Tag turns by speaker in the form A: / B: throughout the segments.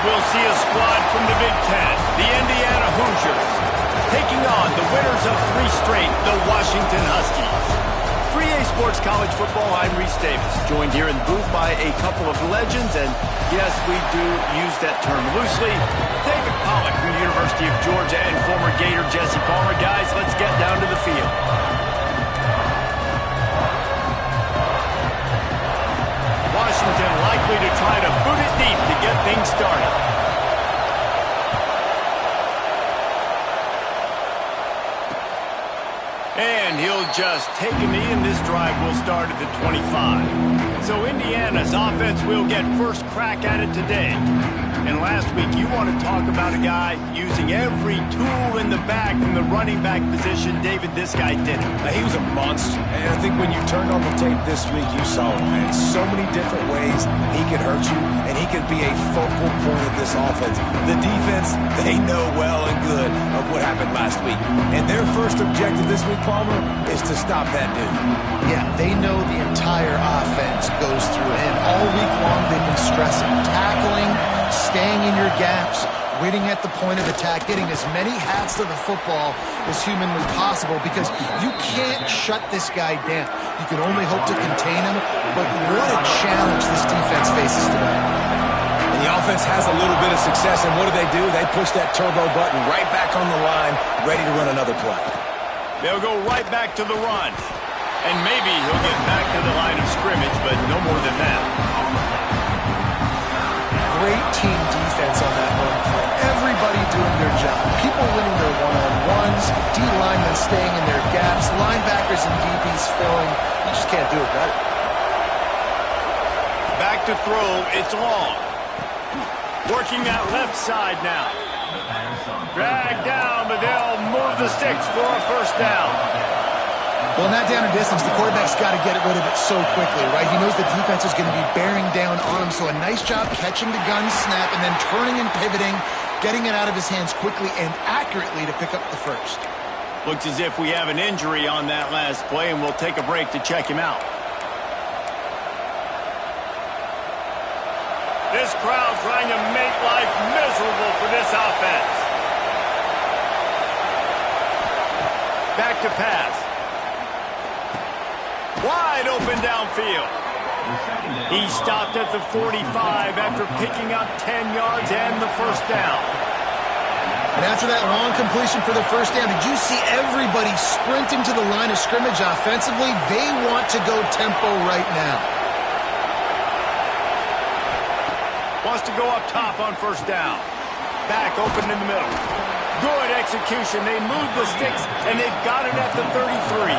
A: we'll see a squad from the Big Ten, the Indiana Hoosiers, taking on the winners of 3 straight, the Washington Huskies. 3A Sports College Football, I'm Reese Davis, joined here in the booth by a couple of legends, and yes, we do use that term loosely. David Pollack from the University of Georgia and former Gator Jesse Palmer. Guys, let's get down to the field. Washington likely to try to boot it deep to get things started. And he'll just take a knee, and this drive will start at the 25. So Indiana's offense will get first crack at it today. And last week, you want to talk about a guy using every tool in the bag from the running back position. David, this guy did it.
B: He was a monster. And I think when you turned on the tape this week, you saw him in so many different ways he could hurt you, and he could be a focal point of this offense. The defense, they know well and good of what happened last week. And their first objective this week, Palmer, is to stop that dude.
C: Yeah, they know the entire offense goes through him. All week long, they've been stressing tackling, staying in your gaps, winning at the point of attack, getting as many hats to the football as humanly possible, because you can't shut this guy down. You can only hope to contain him, but what a challenge this defense faces today.
B: And the offense has a little bit of success, and what do? They push that turbo button right back on the line, ready to run another play.
A: They'll go right back to the run. And maybe he'll get back to the line of scrimmage, but no more than that.
C: Great team defense on that run play. Everybody doing their job. People winning their one-on-ones, D-linemen staying in their gaps, linebackers and DBs filling. You just can't do it better.
A: Back to throw. It's long. Working that left side now. Drag down, but they'll move the sticks for a first down.
C: Well, in that down and distance, the quarterback's got to get rid of it so quickly, right? He knows the defense is going to be bearing down on him, so a nice job catching the gun snap and then turning and pivoting, getting it out of his hands quickly and accurately to pick up the first.
A: Looks as if we have an injury on that last play, and we'll take a break to check him out. This crowd trying to make life miserable for this offense. Back to pass. Wide open downfield. He stopped at the 45 after picking up 10 yards and the first down.
C: And after that long completion for the first down, did you see everybody sprinting to the line of scrimmage offensively? They want to go tempo right now.
A: Wants to go up top on first down. Back open in the middle. Good execution. They move the sticks, and they've got it at the 33.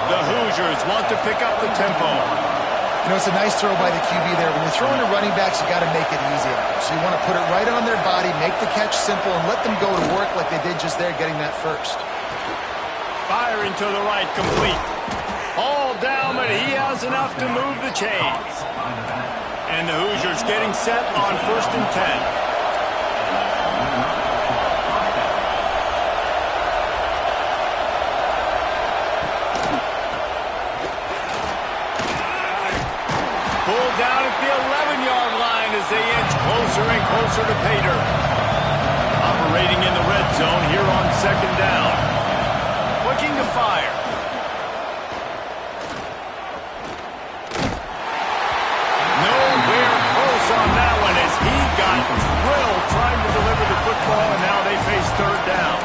A: The Hoosiers want to pick up the tempo.
C: You know, it's a nice throw by the QB there. When you're throwing to running backs, you got to make it easy on them. So you want to put it right on their body, make the catch simple, and let them go to work like they did just there, getting that first.
A: Firing to the right, complete. All down, but he has enough to move the chains. And the Hoosiers getting set on 1st and 10. Pulled down at the 11-yard line as they inch closer and closer to pay dirt. Operating in the red zone here on 2nd down. Looking to fire. Nowhere close on that one as he got drilled trying to deliver the football, and now they face 3rd down.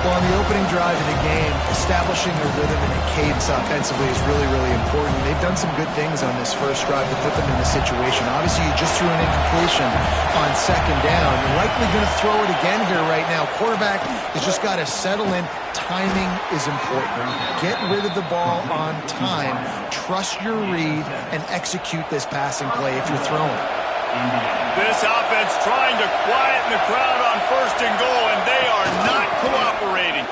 C: Well, on the opening drive of the game, establishing a rhythm and a cadence offensively is really, really important. They've done some good things on this first drive to put them in this situation. Obviously, you just threw an incompletion on 2nd down. You're likely going to throw it again here right now. Quarterback has just got to settle in. Timing is important. Get rid of the ball on time. Trust your read and execute this passing play if you're throwing.
A: This offense trying to quieten the crowd on 1st and goal, and they are not cooperating.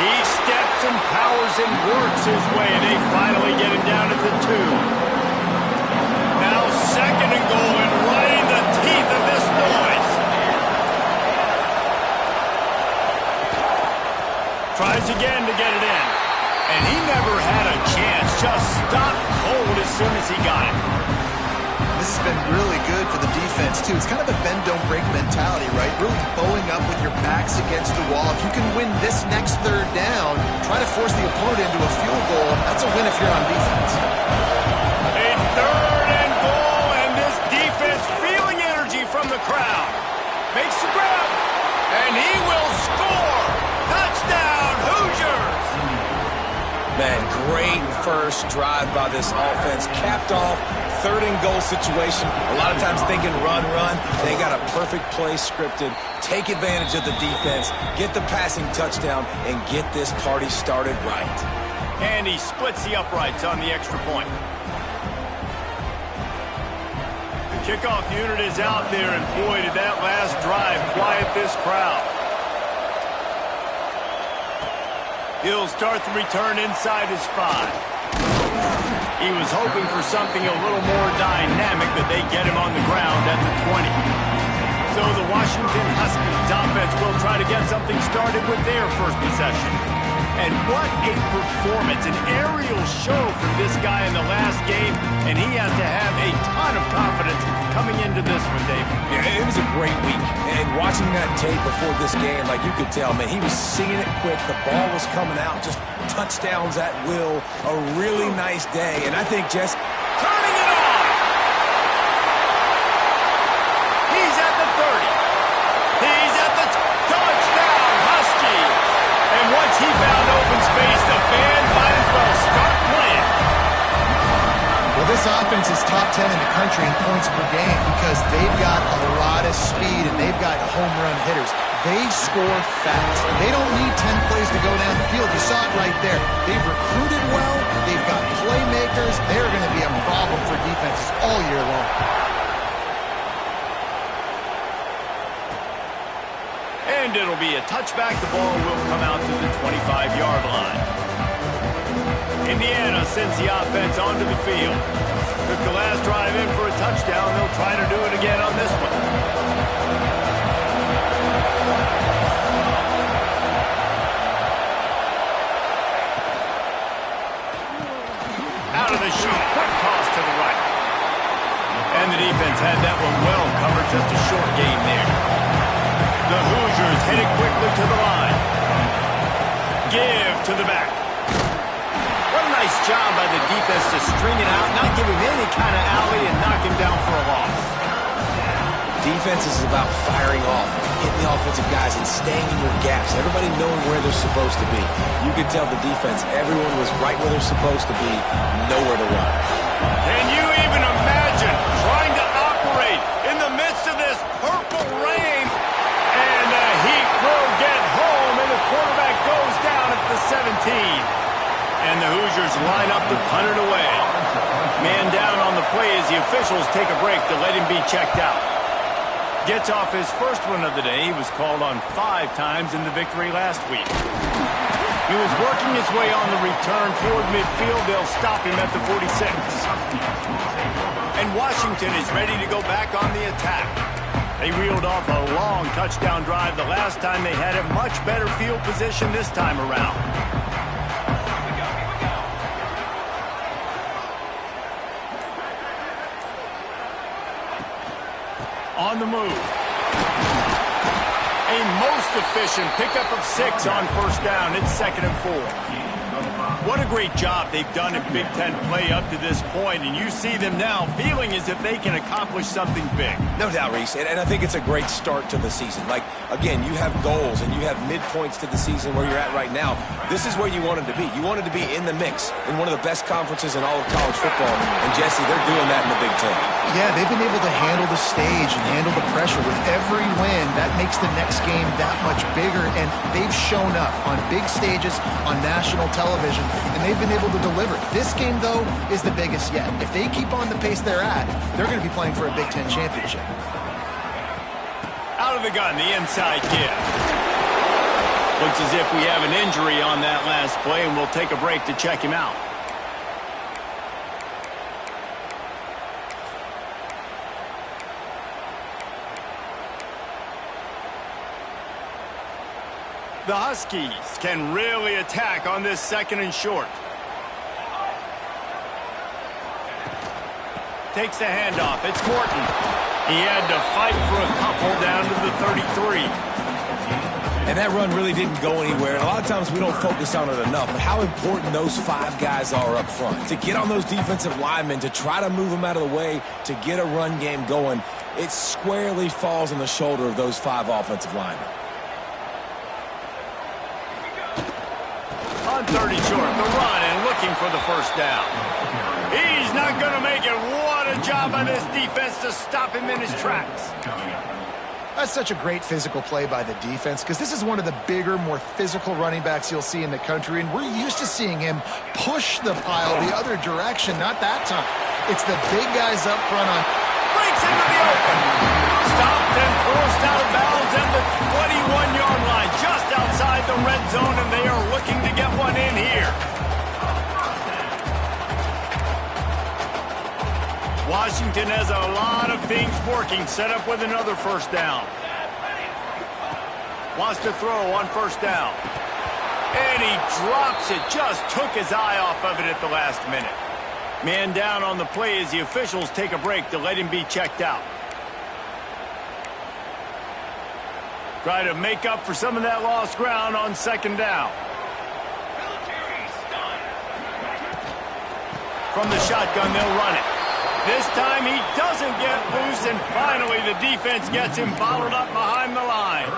A: He steps and powers and works his way, and they finally get him down at the 2. Now 2nd and goal, and right in the teeth of this noise. Tries again to get it in. And he never had a chance. Just stopped cold as soon as he got it.
C: This is has been really good for the defense, too. It's kind of a bend-don't-break mentality, right? Really bowing up with your backs against the wall. If you can win this next third down, try to force the opponent into a field goal. That's a win if you're on defense.
A: A third and goal, and this defense feeling energy from the crowd. Makes the grab, and he will score. Touchdown, Hoosiers!
B: Man, great first drive by this offense. Capped off, third and goal situation. A lot of times thinking run. They got a perfect play scripted. Take advantage of the defense, get the passing touchdown, and get this party started right.
A: And he splits the uprights on the extra point. The kickoff unit is out there, and boy, did that last drive quiet this crowd. He'll start the return inside his 5. He was hoping for something a little more dynamic, but they get him on the ground at the 20. So the Washington Huskies offense will try to get something started with their first possession. And what a performance, an aerial show from this guy in the last game, and he has to have a ton of confidence coming into this one, David.
B: Yeah, it was a great week, and watching that tape before this game, like you could tell, man, he was seeing it quick, the ball was coming out, just touchdowns at will, a really nice day, and I think just
A: turning it on! He's at the 30. He's at the touchdown, Huskies! And once he found open space, the band might as well start playing.
C: Well, this offense is top 10 in the country in points per game because they've got a lot of speed and they've got home run hitters. They score fast. They don't need 10 plays to go down the field. You saw it right there. They've recruited well. They've got playmakers. They're going to be a problem for defenses all year long.
A: And it'll be a touchback. The ball will come out to the 25-yard line. Indiana sends the offense onto the field. Took the last drive in for a touchdown. They'll try to do it again on this one. Out of the chute, quick toss to the right. And the defense had that one well covered. Just a short gain there. The Hoosiers hit it quickly to the line. Give to the back. What a nice job by the defense to string it out, not give him any kind of alley, and knock him down for a loss.
B: defense is about firing off, hitting the offensive guys, and staying in your gaps. Everybody knowing where they're supposed to be. You could tell the defense, everyone was right where they're supposed to be, nowhere to run.
A: Can you even imagine trying to operate in the midst of this purple rain? And the Heat will get home, and the quarterback goes down at the 17. And the Hoosiers line up to punt it away. Man down on the play as the officials take a break to let him be checked out. Gets off his first one of the day. He was called on 5 times in the victory last week. He was working his way on the return toward midfield. They'll stop him at the 46. And Washington is ready to go back on the attack. They reeled off a long touchdown drive the last time. They had a much better field position this time around. On the move. A most efficient pickup of 6 on first down. It's 2nd and 4. What a great job they've done in Big Ten play up to this point, and you see them now feeling as if they can accomplish something big.
B: No doubt, Reese, and I think it's a great start to the season. Like, again, you have goals and you have midpoints to the season where you're at right now. This is where you wanted to be. You wanted to be in the mix in one of the best conferences in all of college football, and Jesse, they're doing that in the Big Ten.
C: Yeah, they've been able to handle the stage and handle the pressure. With every win, that makes the next game that much bigger, and they've shown up on big stages, on national television, and they've been able to deliver. This game, though, is the biggest yet. If they keep on the pace they're at, they're going to be playing for a Big Ten championship.
A: Out of the gun, the inside give. Looks as if we have an injury on that last play, and we'll take a break to check him out. The Huskies can really attack on this 2nd and short. Takes the handoff. It's Morton. He had to fight for a couple down to the 33.
B: And that run really didn't go anywhere. And a lot of times we don't focus on it enough, but how important those 5 guys are up front. To get on those defensive linemen, to try to move them out of the way, to get a run game going, it squarely falls on the shoulder of those 5 offensive linemen.
A: On 30 short, the run and looking for the first down. He's not going to make it. What a job by this defense to stop him in his tracks.
C: That's such a great physical play by the defense because this is one of the bigger, more physical running backs you'll see in the country, and we're used to seeing him push the pile the other direction. Not that time. It's the big guys up front on.
A: Breaks into the open. Stopped and forced out of bounds at the 21-yard line, just outside the red zone, and they are looking to get one in here. Washington has a lot of things working, set up with another first down. Wants to throw on first down. And he drops it, just took his eye off of it at the last minute. Man down on the play as the officials take a break to let him be checked out. Try to make up for some of that lost ground on second down. From the shotgun, they'll run it. This time he doesn't get loose, and finally the defense gets him bottled up behind the line.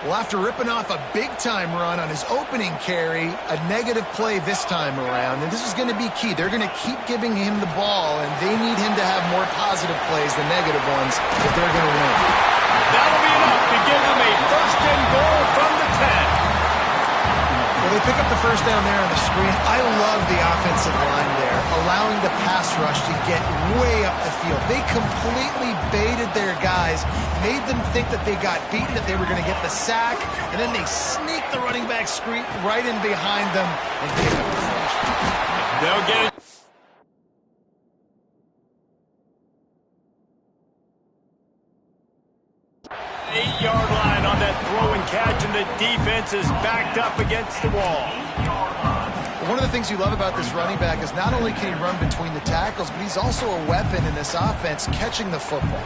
C: Well, after ripping off a big-time run on his opening carry, a negative play this time around, and this is going to be key. They're going to keep giving him the ball, and they need him to have more positive plays than negative ones if they're going to win.
A: That'll be enough to give them a first and goal from the 10.
C: Well, they pick up the first down there on the screen. I love the offensive line there, allowing the pass rush to get way up the field. They completely baited their guys, made them think that they got beaten, that they were going to get the sack, and then they sneak the running back screen right in behind them and pick up the first.
A: They'll get it. Eight-yard line on that throw and catch, and the defense is backed up against the wall.
C: One of the things you love about this running back is not only can he run between the tackles, but he's also a weapon in this offense catching the football.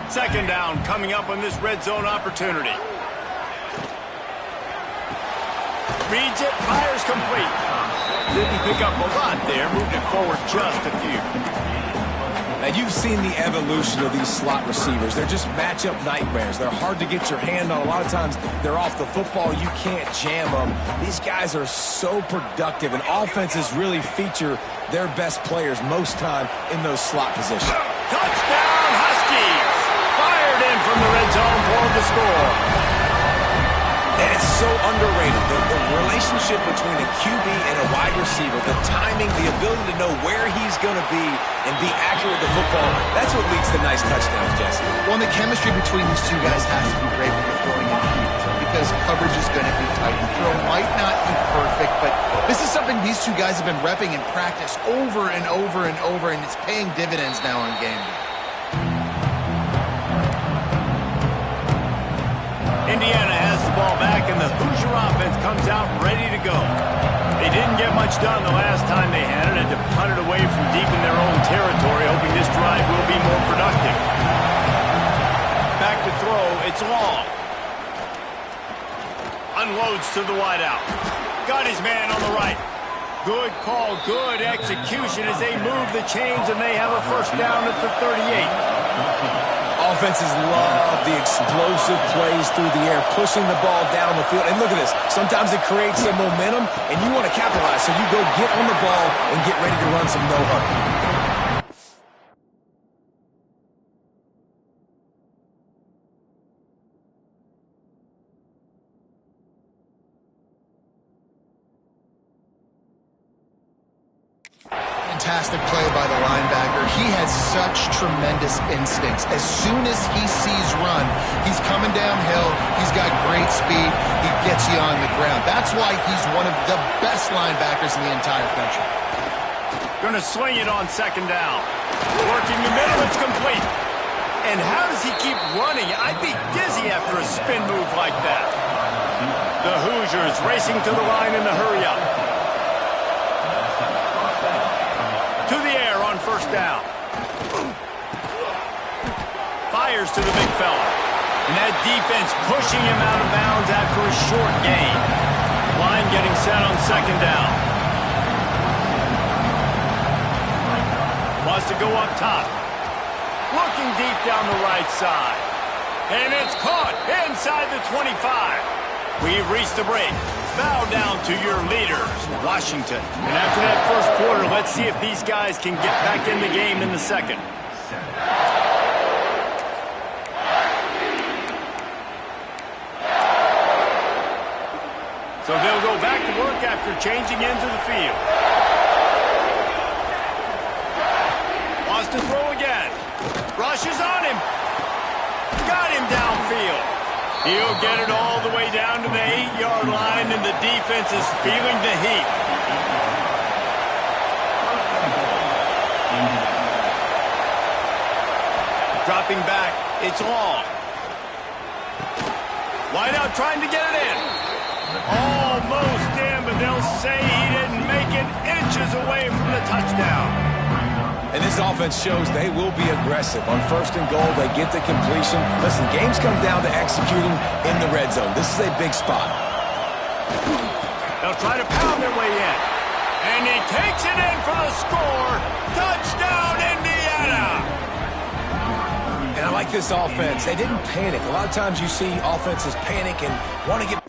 A: Second down coming up on this red zone opportunity. Reads it, fires complete. Didn't pick up a lot there, moved it forward just a few.
B: Now, you've seen the evolution of these slot receivers. They're just matchup nightmares. They're hard to get your hand on. A lot of times, they're off the football. You can't jam them. These guys are so productive, and offenses really feature their best players most time in those slot positions.
A: Touchdown, Huskies! Fired in from the red zone for the score.
B: And it's so underrated. The relationship between a QB and a wide receiver, the timing, the ability to know where he's going to be and be accurate with the football, that's what leads to nice touchdowns, Jesse.
C: Well, and the chemistry between these two guys has to be great when you're throwing in heat because coverage is going to be tight. The throw might not be perfect, but this is something these two guys have been repping in practice over and over and over, and it's paying dividends now on game day.
A: Indiana has the ball back, and the Hoosier offense comes out ready to go. They didn't get much done the last time they had it, and to punt it away from deep in their own territory, hoping this drive will be more productive. Back to throw, it's long. Unloads to the wideout. Got his man on the right. Good call, good execution as they move the chains, and they have a first down at the 38.
B: Offenses love the explosive plays through the air, pushing the ball down the field. And look at this. Sometimes it creates some momentum, and you want to capitalize. So you go get on the ball and get ready to run some no-huddle.
C: Fantastic play by the linebacker. He has such tremendous instincts. As soon as he sees run, he's coming downhill. He's got great speed. He gets you on the ground. That's why he's one of the best linebackers in the entire country.
A: Going to swing it on second down. Working the middle, it's complete. And how does he keep running? I'd be dizzy after a spin move like that. The Hoosiers racing to the line in the hurry-up. To the air on first down. Fires to the big fella. And that defense pushing him out of bounds after a short gain. Line getting set on second down. Wants to go up top. Looking deep down the right side. And it's caught inside the 25. We've reached the break. Bow down to your leaders, Washington. And after that first quarter, let's see if these guys can get back in the game in the second. So they'll go back to work after changing into the field. Wants to throw again. Rushes on him. Got him downfield. He'll get it all the way down to the 8-yard line, and the defense is feeling the heat. Dropping back. It's long. Wide out trying to get it in. Almost in, but they'll say he didn't make it, inches away from the touchdown.
B: And this offense shows they will be aggressive. On first and goal, they get the completion. Listen, games come down to executing in the red zone. This is a big spot.
A: They'll try to pound their way in. And he takes it in for the score. Touchdown, Indiana!
B: And I like this offense. They didn't panic. A lot of times you see offenses panic and want to get...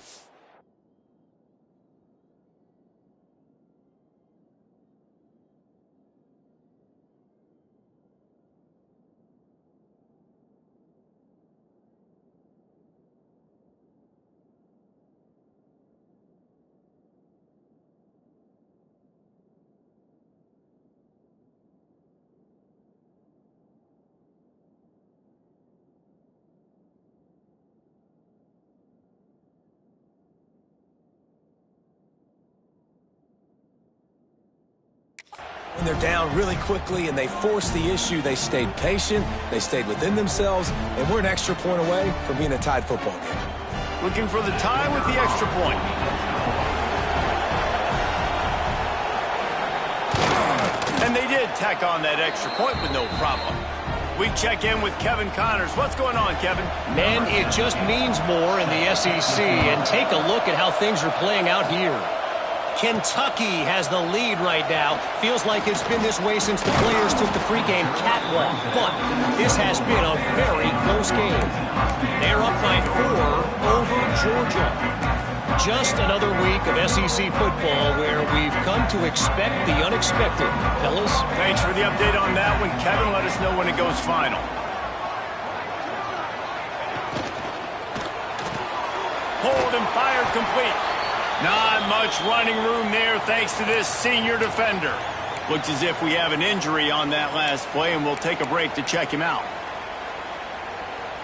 B: When they're down really quickly and they forced the issue, they stayed patient, they stayed within themselves, and we're an extra point away from being a tied football game.
A: Looking for the tie with the extra point. And they did tack on that extra point with no problem. We check in with Kevin Connors. What's going on, Kevin?
D: Man, it just means more in the SEC, and take a look at how things are playing out here. Kentucky has the lead right now. Feels like it's been this way since the players took the pregame catwalk. But this has been a very close game. They're up by 4 over Georgia. Just another week of SEC football where we've come to expect the unexpected. Fellas?
A: Thanks for the update on that one, Kevin. Let us know when it goes final. Hold and fired complete. Not much running room there thanks to this senior defender. Looks as if we have an injury on that last play, and we'll take a break to check him out.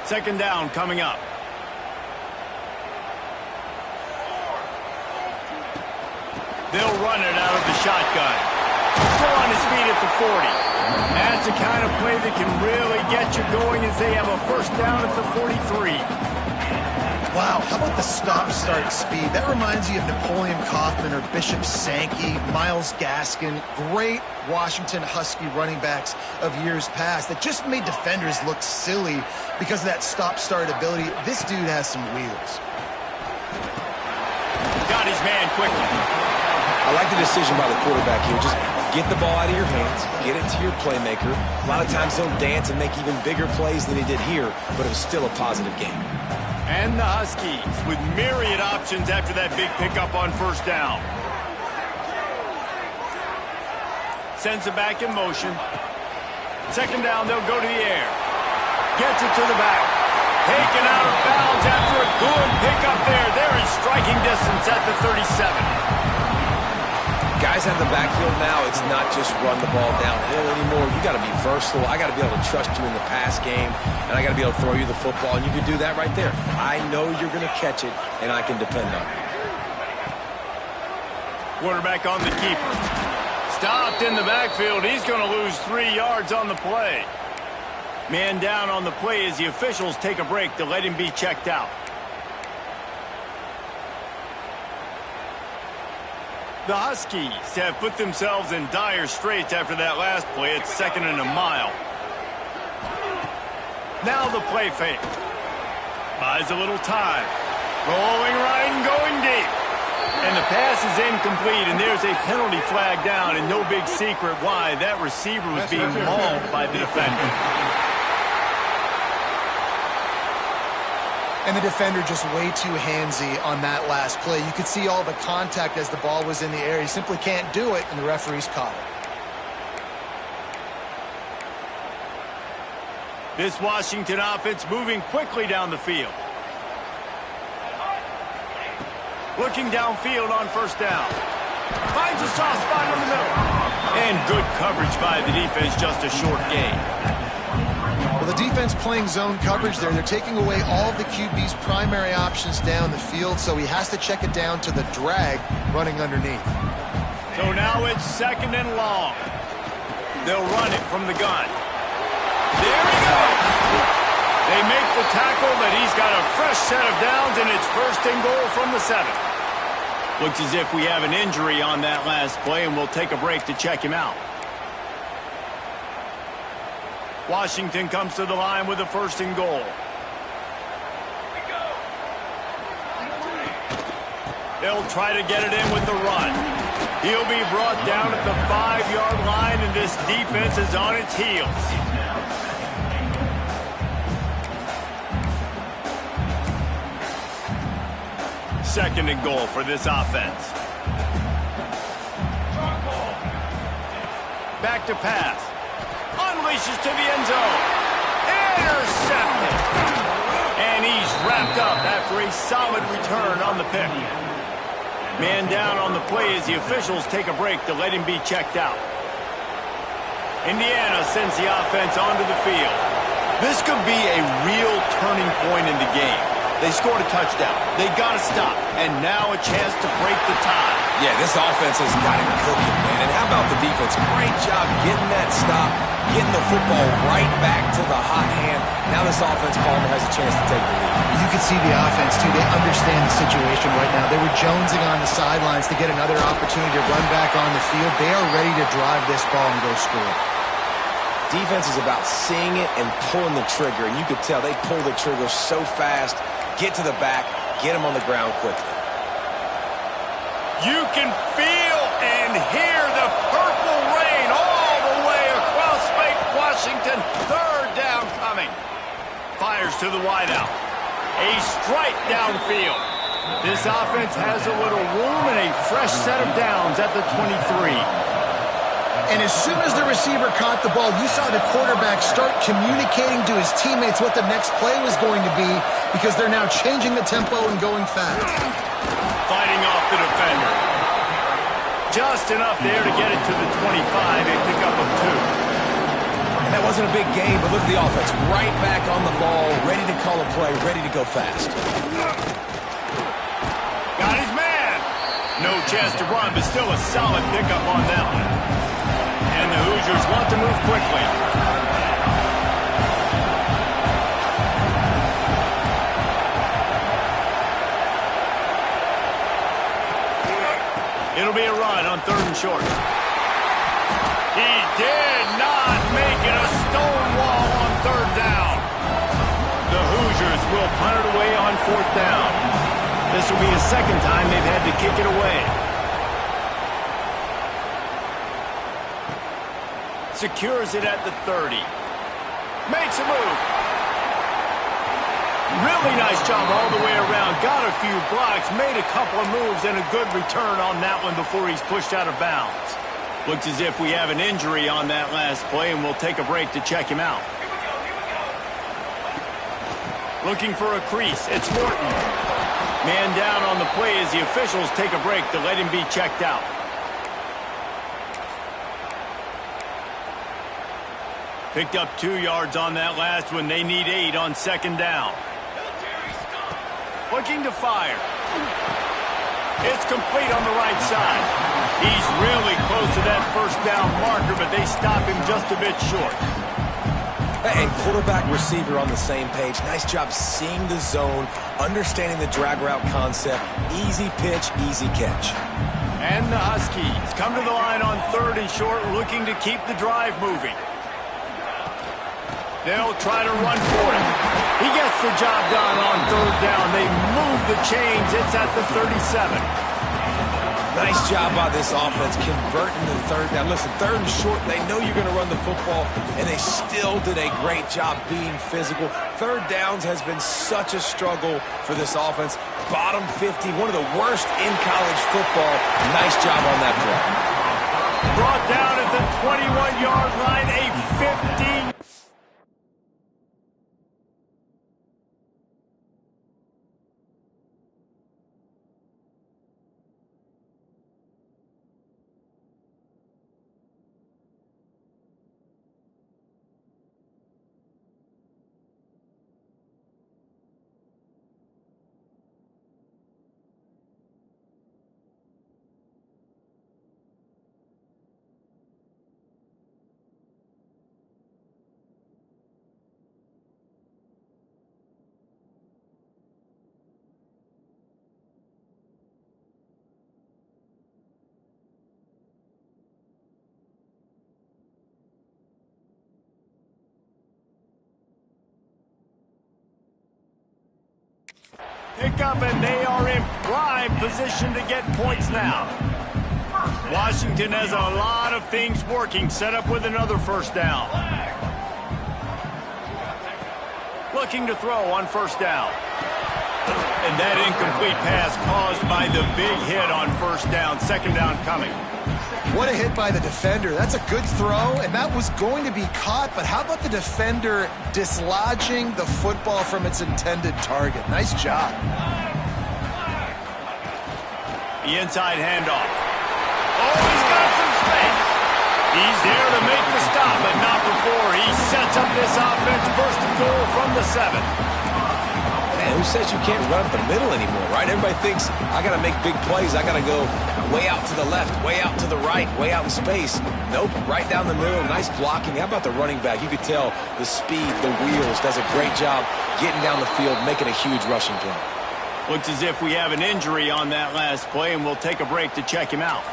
A: Second down coming up. They'll run it out of the shotgun. Still on his feet at the 40. That's the kind of play that can really get you going as they have a first down at the 43.
C: Wow, how about the stop-start speed? That reminds you of Napoleon Kaufman or Bishop Sankey, Myles Gaskin, great Washington Husky running backs of years past that just made defenders look silly because of that stop-start ability. This dude has some wheels.
A: Got his man quickly.
B: I like the decision by the quarterback here. Just get the ball out of your hands, get it to your playmaker. A lot of times he'll dance and make even bigger plays than he did here, but it was still a positive game.
A: And the Huskies with myriad options after that big pickup on first down. Sends it back in motion. Second down, they'll go to the air. Gets it to the back. Taken out of bounds after a good pickup there. They're in striking distance at the 37.
B: Guys out of the backfield now, it's not just run the ball downhill anymore. You got to be versatile. I got to be able to trust you in the pass game, and I got to be able to throw you the football, and you can do that right there. I know you're going to catch it, and I can depend on you.
A: Quarterback on the keeper. Stopped in the backfield. He's going to lose 3 yards on the play. Man down on the play as the officials take a break to let him be checked out. The Huskies have put themselves in dire straits after that last play. It's 2nd and a mile. Now the play fake. Buys a little time. Rolling right and going deep. And the pass is incomplete, and there's a penalty flag down, and no big secret why. That receiver was being mauled by the defender.
C: And the defender just way too handsy on that last play. You could see all the contact as the ball was in the air. He simply can't do it, and the referee's caught it.
A: This Washington offense moving quickly down the field. Looking downfield on 1st down. Finds a soft spot in the middle. And good coverage by the defense, just a short gain.
C: Well, the defense playing zone coverage there. They're taking away all of the QB's primary options down the field, so he has to check it down to the drag running underneath.
A: So now it's 2nd and long. They'll run it from the gun. There he goes. They make the tackle, but he's got a fresh set of downs, and it's 1st and goal from the 7. Looks as if we have an injury on that last play, and we'll take a break to check him out. Washington comes to the line with a 1st and goal. They'll try to get it in with the run. He'll be brought down at the 5-yard line, and this defense is on its heels. 2nd and goal for this offense. Back to pass. Unleashes to the end zone. Intercepted. And he's wrapped up after a solid return on the pick. Man down on the play as the officials take a break to let him be checked out. Indiana sends the offense onto the field. This could be a real turning point in the game. They scored a touchdown. They got to stop. And now a chance to break the tie.
B: Yeah, this offense has got it cooking, man. And how about the defense? Great job getting that stop, getting the football right back to the hot hand. Now this offense, Palmer, has a chance to take the lead.
C: You can see the offense, too. They understand the situation right now. They were jonesing on the sidelines to get another opportunity to run back on the field. They are ready to drive this ball and go score.
B: Defense is about seeing it and pulling the trigger. And you could tell they pull the trigger so fast, get to the back, get them on the ground quickly.
A: You can feel and hear the purple rain all the way across Lake Washington. 3rd down coming. Fires to the wideout. A strike downfield. This offense has a little room and a fresh set of downs at the 23.
C: And as soon as the receiver caught the ball, you saw the quarterback start communicating to his teammates what the next play was going to be, because they're now changing the tempo and going fast.
A: Fighting off the defender. Just enough there to get it to the 25, a pickup of 2.
B: And that wasn't a big game, but look at the offense. Right back on the ball, ready to call a play, ready to go fast.
A: Got his man. No chance to run, but still a solid pickup on that one. And the Hoosiers want to move quickly. It'll be a run on 3rd and short. He did not make it. A stonewall on 3rd down. The Hoosiers will punt it away on 4th down. This will be the 2nd time they've had to kick it away. Secures it at the 30. Makes a move. Really nice job all the way around. Got a few blocks, made a couple of moves, and a good return on that one before he's pushed out of bounds. Looks as if we have an injury on that last play, and we'll take a break to check him out. Looking for a crease. It's Morton. Man down on the play as the officials take a break to let him be checked out. Picked up 2 yards on that last one. They need 8 on 2nd down. Looking to fire. It's complete on the right side. He's really close to that 1st down marker, but they stop him just a bit short.
B: And quarterback, receiver on the same page. Nice job seeing the zone, understanding the drag route concept. Easy pitch, easy catch.
A: And the Huskies come to the line on 3rd and short, looking to keep the drive moving. They'll try to run for it. He gets the job done on 3rd down. They move the chains. It's at the 37.
B: Nice job by this offense converting the 3rd down. Listen, 3rd and short, they know you're going to run the football, and they still did a great job being physical. 3rd downs has been such a struggle for this offense. Bottom 50, one of the worst in college football. Nice job on that play.
A: Brought down at the 21-yard line, a 15. Pick up, and they are in prime position to get points now. Washington has a lot of things working. Set up with another 1st down. Looking to throw on 1st down. And that incomplete pass caused by the big hit on 1st down. 2nd down coming.
C: What a hit by the defender. That's a good throw, and that was going to be caught, but how about the defender dislodging the football from its intended target? Nice job.
A: The inside handoff. Oh, he's got some space. He's there to make the stop, but not before he sets up this offense. 1st and goal from the 7.
B: Man, who says you can't run up the middle anymore, right? Everybody thinks, I got to make big plays. I got to go way out to the left, way out to the right, way out in space. Nope, right down the middle. Nice blocking. How about the running back? You could tell the speed, the wheels, does a great job getting down the field, making a huge rushing play.
A: Looks as if we have an injury on that last play, and we'll take a break to check him out.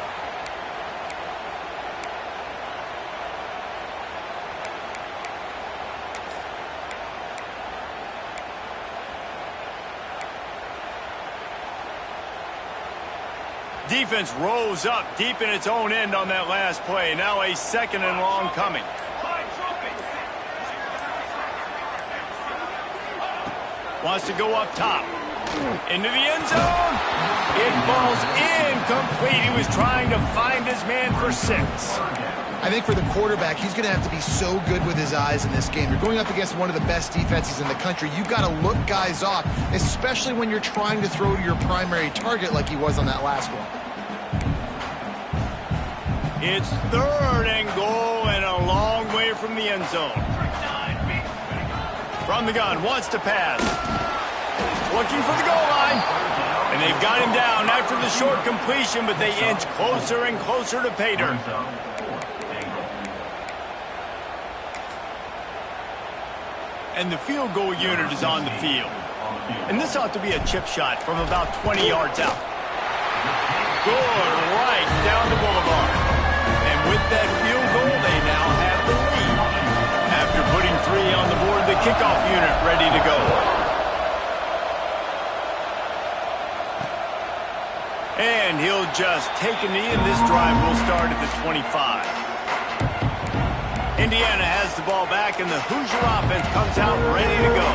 A: Defense rose up deep in its own end on that last play. Now a 2nd and long coming. Wants to go up top. Into the end zone. It falls incomplete. He was trying to find his man for 6.
C: I think for the quarterback, he's going to have to be so good with his eyes in this game. You're going up against one of the best defenses in the country. You've got to look guys off, especially when you're trying to throw to your primary target like he was on that last one.
A: It's 3rd and goal and a long way from the end zone. From the gun, wants to pass. Looking for the goal line. And they've got him down after the short completion, but they inch closer and closer to pay dirt. And the field goal unit is on the field. And this ought to be a chip shot from about 20 yards out. Good right down the boulevard. And with that field goal, they now have the lead. After putting 3 on the board, the kickoff unit ready to go. And he'll just take a knee, and this drive will start at the 25. Indiana has the ball back, and the Hoosier offense comes out ready to go.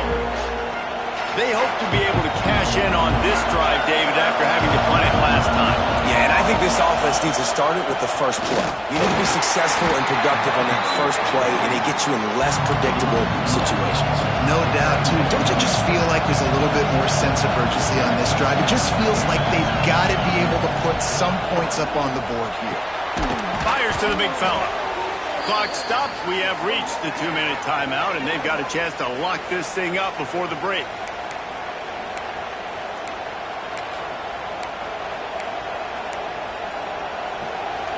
A: They hope to be able to cash in on this drive, David, after having to punt it last time.
B: Yeah, and I think this offense needs to start it with the first play. You need to be successful and productive on that first play, and it gets you in less predictable situations.
C: No doubt, too. Don't you just feel like there's a little bit more sense of urgency on this drive? It just feels like they've got to be able to put some points up on the board here.
A: Fires to the big fella. Clock stops. We have reached the 2-minute timeout, and they've got a chance to lock this thing up before the break.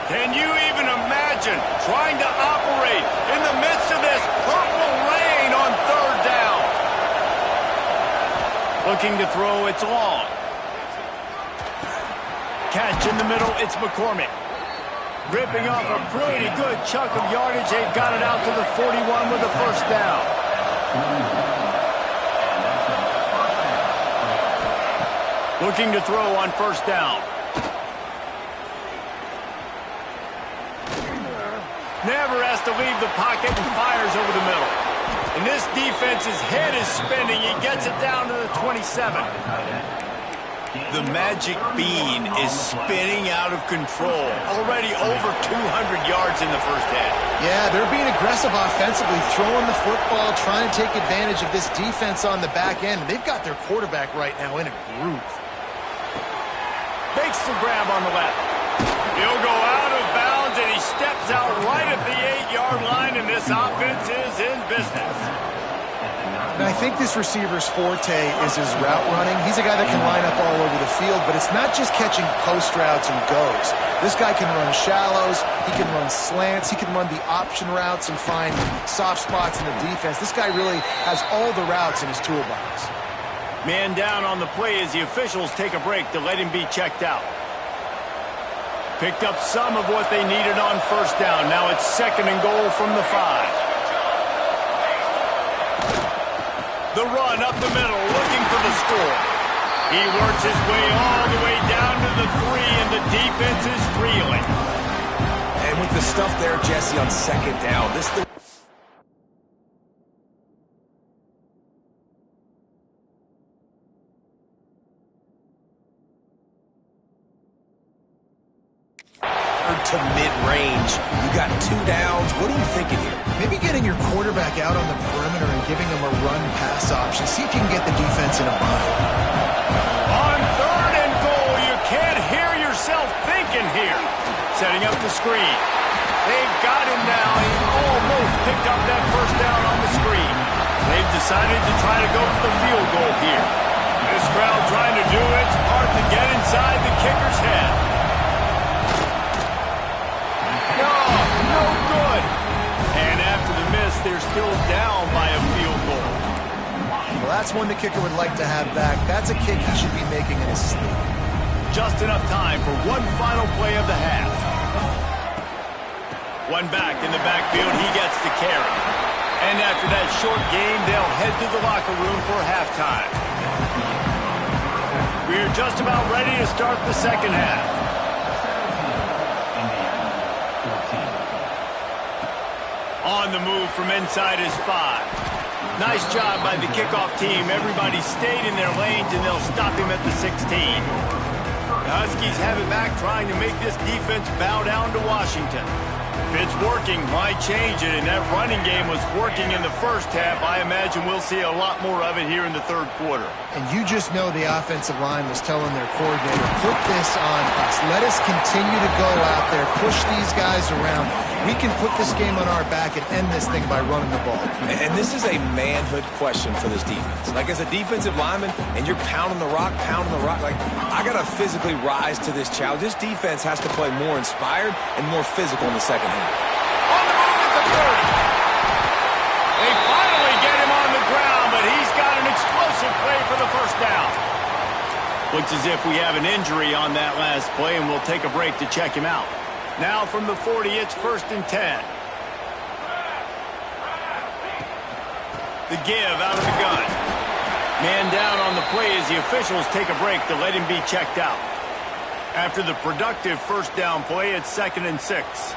A: Can you even imagine trying to operate in the midst of this purple rain on 3rd down? Looking to throw, it's long. catch in the middle. It's McCormick. Ripping off a pretty good chunk of yardage. They've got it out to the 41 with a first down. Looking to throw on first down. Never has to leave the pocket and fires over the middle. And this defense's head is spinning. He gets it down to the 27. The magic bean is spinning out of control. Already over 200 yards in the first half.
C: Yeah, they're being aggressive offensively, throwing the football, trying to take advantage of this defense on the back end. They've got their quarterback right now in a groove.
A: Makes the grab on the left. He'll go out of bounds, and he steps out right at the 8-yard line, and this offense is in business.
C: And I think this receiver's forte is his route running. He's a guy that can line up all over the field, but it's not just catching post routes and goes. This guy can run shallows, he can run slants, he can run the option routes and find soft spots in the defense. This guy really has all the routes in his toolbox.
A: Man down on the play as the officials take a break to let him be checked out. Picked up some of what they needed on first down. Now it's 2nd and goal from the 5. The run up the middle, looking for the score. He works his way all the way down to the 3, and the defense is reeling.
B: And with the stuff there, Jesse, on 2nd down, this is the to mid-range. You got 2 downs. What are you thinking here?
C: Maybe getting your quarterback out on the perimeter and giving him a run-pass option. See if you can get the defense in a bind.
A: On 3rd and goal, you can't hear yourself thinking here. Setting up the screen. They've got him now. He almost picked up that first down on the screen. They've decided to try to go for the field goal here. This crowd trying to do its part to get inside the kicker's head. No good. And after the miss, they're still down by a field goal.
C: Well, that's one the kicker would like to have back. That's a kick he should be making in his sleep.
A: Just enough time for one final play of the half. One back in the backfield. He gets the carry. And after that short game, they'll head to the locker room for halftime. We're just about ready to start the second half. On the move from inside his 5. Nice job by the kickoff team. Everybody stayed in their lanes, and they'll stop him at the 16. The Huskies have it back, trying to make this defense bow down to Washington. If it's working, why change it? And that running game was working in the first half. I imagine we'll see a lot more of it here in the 3rd quarter.
C: And you just know the offensive line was telling their coordinator, put this on us. Let us continue to go out there, push these guys around. We can put this game on our back and end this thing by running the ball.
B: And this is a manhood question for this defense. Like, as a defensive lineman, and you're pounding the rock, like, I got to physically rise to this challenge. This defense has to play more inspired and more physical in the second half.
A: On the move at the 30. They finally get him on the ground, but he's got an explosive play for the first down. Looks as if we have an injury on that last play, and we'll take a break to check him out. Now from the 40, it's 1st and 10. The give out of the gun. Man down on the play as the officials take a break to let him be checked out. After the productive first down play, it's 2nd and 6.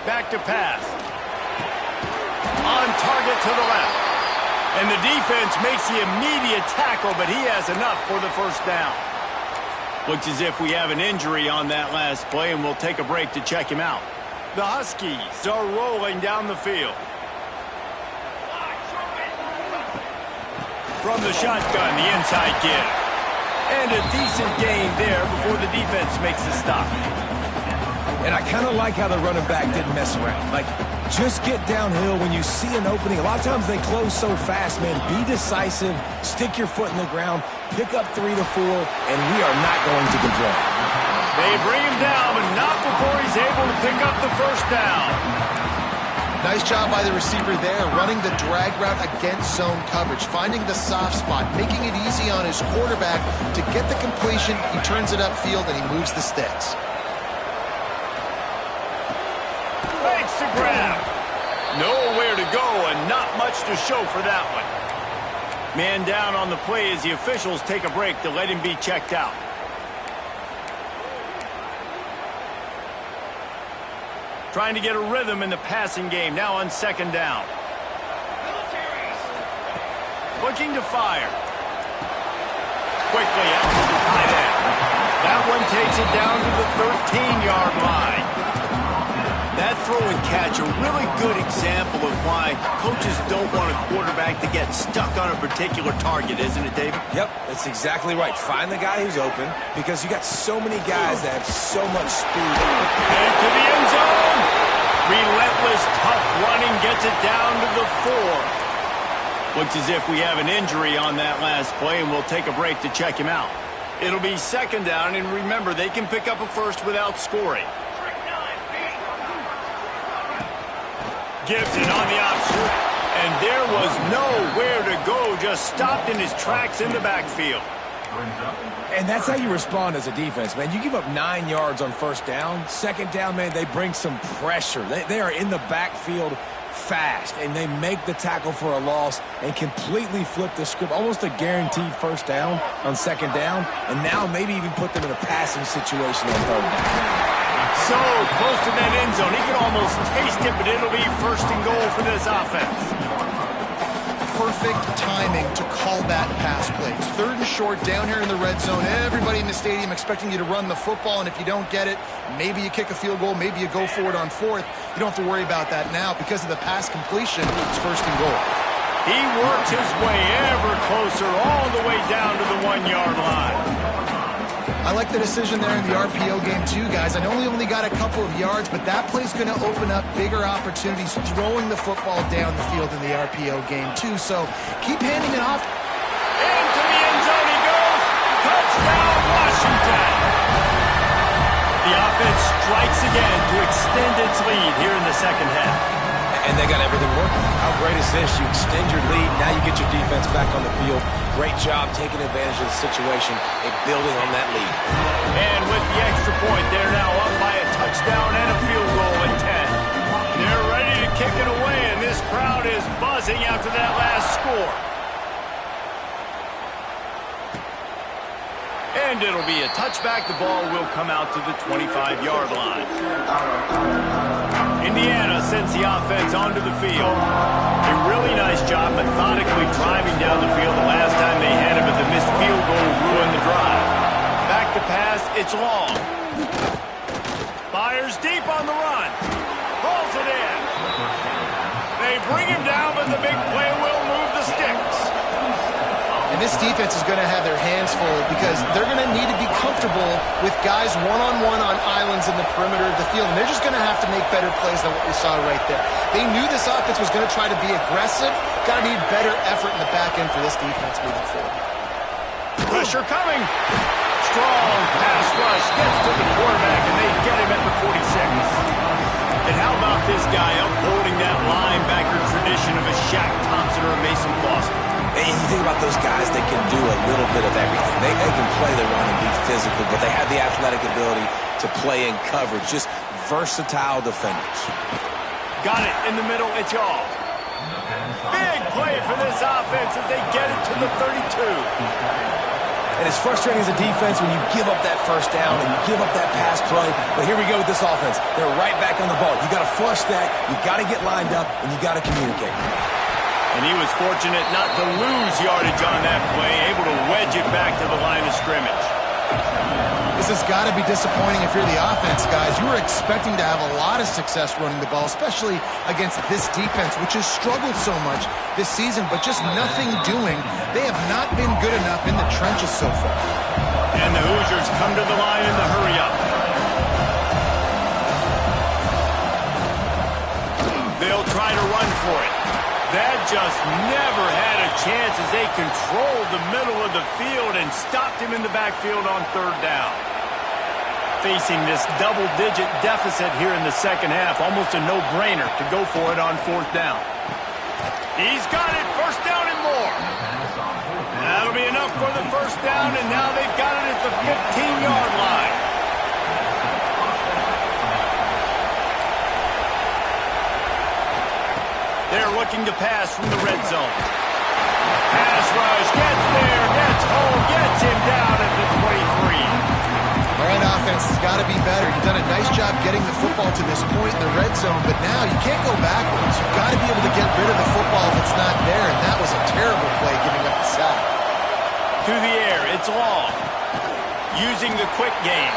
A: Back to pass. On target to the left. And the defense makes the immediate tackle, but he has enough for the first down. Looks as if we have an injury on that last play, and we'll take a break to check him out. The Huskies are rolling down the field. From the shotgun, the inside give. And a decent gain there before the defense makes the stop.
B: And I kind of like how the running back didn't mess around. Like, just get downhill when you see an opening. A lot of times they close so fast, man. Be decisive, stick your foot in the ground, pick up 3 to 4, and we are not going to complain.
A: They bring him down, but not before he's able to pick up the first down.
C: Nice job by the receiver there, running the drag route against zone coverage, finding the soft spot, making it easy on his quarterback to get the completion. He turns it upfield, and he moves the sticks.
A: Makes the grab. Nowhere to go and not much to show for that one. Man down on the play as the officials take a break to let him be checked out. Trying to get a rhythm in the passing game, now on second down. Looking to fire. Quickly out to the tight end. That one takes it down to the 13-yard line. That throw and catch, a really good example of why coaches don't want a quarterback to get stuck on a particular target, isn't it, David?
B: Yep, that's exactly right. Find the guy who's open because you got so many guys that have so much speed.
A: Into the end zone. Relentless, tough running gets it down to the 4. Looks as if we have an injury on that last play, and we'll take a break to check him out. It'll be second down, and remember, they can pick up a first without scoring. Gibson on the offshoot, and there was nowhere to go, just stopped in his tracks in the backfield.
B: And that's how you respond as a defense, man. You give up 9 yards on first down. Second down, man, they bring some pressure. They are in the backfield fast, and they make the tackle for a loss and completely flip the script. Almost a guaranteed first down on second down, and now maybe even put them in a passing situation on third down.
A: So close to that end zone. He can almost taste it, but it'll be first and goal for this offense.
C: Perfect timing to call that pass play. It's third and short down here in the red zone. Everybody in the stadium expecting you to run the football, and if you don't get it, maybe you kick a field goal, maybe you go for it on fourth. You don't have to worry about that now because of the pass completion. It's first and goal.
A: He works his way ever closer all the way down to the 1-yard line.
C: I like the decision there in the RPO game too, guys. I know he only got a couple of yards, but that play's going to open up bigger opportunities throwing the football down the field in the RPO game too. So keep handing it off.
A: Into the end zone he goes. Touchdown, Washington. The offense strikes again to extend its lead here in the second half.
B: And they got everything working. How great is this? You extend your lead. Now you get your defense back on the field. Great job taking advantage of the situation and building on that lead.
A: And with the extra point, they're now up by a touchdown and a field goal at 10. They're ready to kick it away, and this crowd is buzzing after that last score. And it'll be a touchback. The ball will come out to the 25-yard line. Indiana sends the offense onto the field. A really nice job methodically driving down the field the last time they had it, but the missed field goal ruined the drive. Back to pass, it's long. Fires deep on the run. Pulls it in. They bring him down, but the big play will move the sticks.
C: And this defense is going to have their hands full because they're going to need to be comfortable with guys one-on-one on islands in the perimeter of the field. And they're just going to have to make better plays than what we saw right there. They knew this offense was going to try to be aggressive. Got to need better effort in the back end for this defense moving forward.
A: Pressure coming. Strong pass rush. Gets to the quarterback, and they get him at the 46. And how about this guy upholding that linebacker tradition of a Shaq Thompson or a Mason Foster?
B: And you think about those guys, they can do a little bit of everything. They can play the run and be physical, but they have the athletic ability to play in coverage. Just versatile defenders.
A: Got it in the middle. It's y'all. Big play for this offense as they get it to the 32.
B: And it's frustrating as a defense when you give up that first down and you give up that pass play. But here we go with this offense. They're right back on the ball. You got to flush that. You got to get lined up, and you got to communicate.
A: And he was fortunate not to lose yardage on that play, able to wedge it back to the line of scrimmage.
C: This has got to be disappointing if you're the offense, guys. You were expecting to have a lot of success running the ball, especially against this defense, which has struggled so much this season, but just nothing doing. They have not been good enough in the trenches so far.
A: And the Hoosiers come to the line in the hurry-up. They'll try to run for it. That just never had a chance as they controlled the middle of the field and stopped him in the backfield on third down. facing this double-digit deficit here in the second half. Almost a no-brainer to go for it on fourth down. He's got it. First down and more. That'll be enough for the first down, and now they've got it at the 15-yard line. They're looking to pass from the red zone. Pass rush, gets there, gets home, gets him down at the 23.
C: All right, offense has got to be better. You've done a nice job getting the football to this point in the red zone, but now you can't go backwards. You've got to be able to get rid of the football if it's not there, and that was a terrible play giving up the sack.
A: Through the air, it's long. Using the quick game.